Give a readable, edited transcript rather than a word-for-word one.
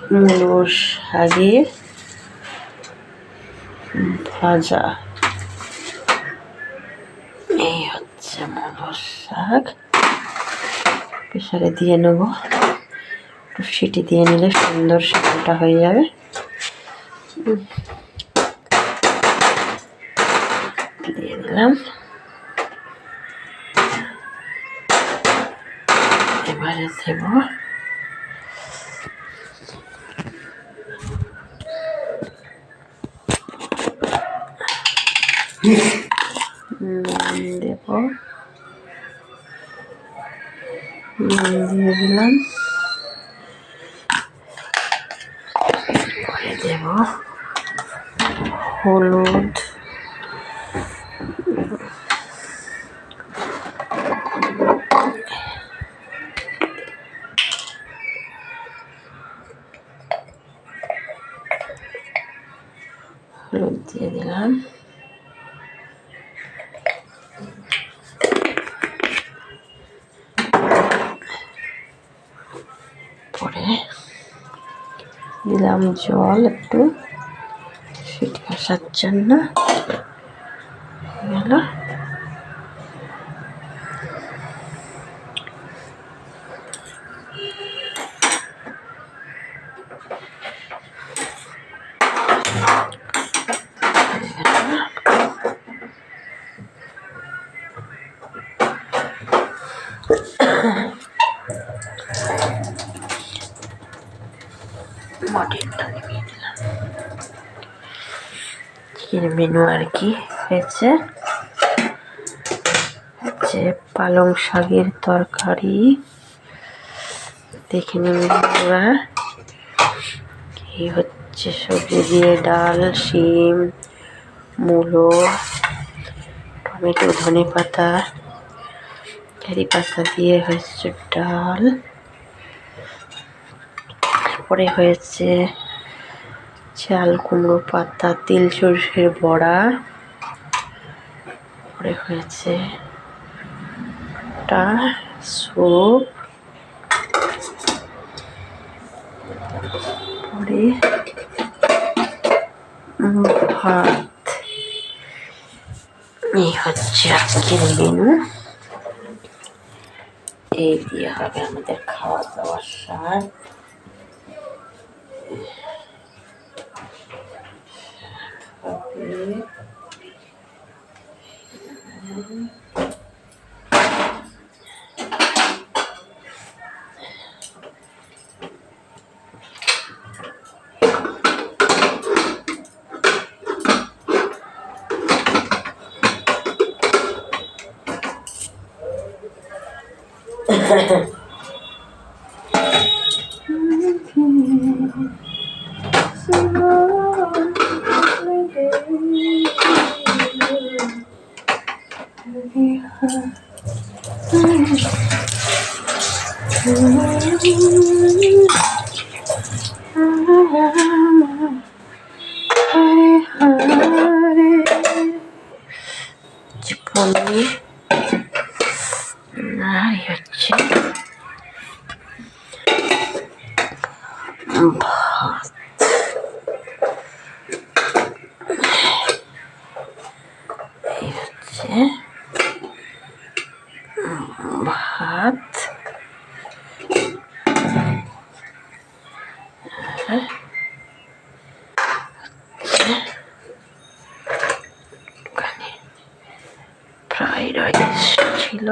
মূলোর শাকের ভাজা। এই হচ্ছে মূলোর শাক। প্রেসারে দিয়ে নেব, একটু সিটি দিয়ে নিলে সুন্দর শাকটা হয়ে যাবে। দিয়ে দিলাম। এবারে দেব দেব দিয়ে দিলাম। পরে দেব হলুদ, হলুদ দিয়ে দিলাম। পরে দিলাম জল একটু সিটি আসার জন্য। গেল। মটরটা দিয়ে দিলাম। চিকেন মেনু আর কি হয়েছে, হচ্ছে পালং শাকের তরকারি। দেখে নিন বন্ধুরা, এই হচ্ছে সবজি দিয়ে ডাল, শিম, মূলো, টমেটো, ধনে পাতা, কারি পাতা দিয়ে হচ্ছে ডাল। তারপরে হয়েছে চাল কুমড়ো পাতা, তিল সরষের বড়া। পরে হয়েছে স্যুপ। পরে ভাত। এই হচ্ছে আজকের মেনু। এই দিয়ে হবে আমাদের খাওয়া দাওয়ার স্বাদ। পনির আর হচ্ছে ভাত। এই হচ্ছে ভাত। ফ্রাইড রাইস ছিল।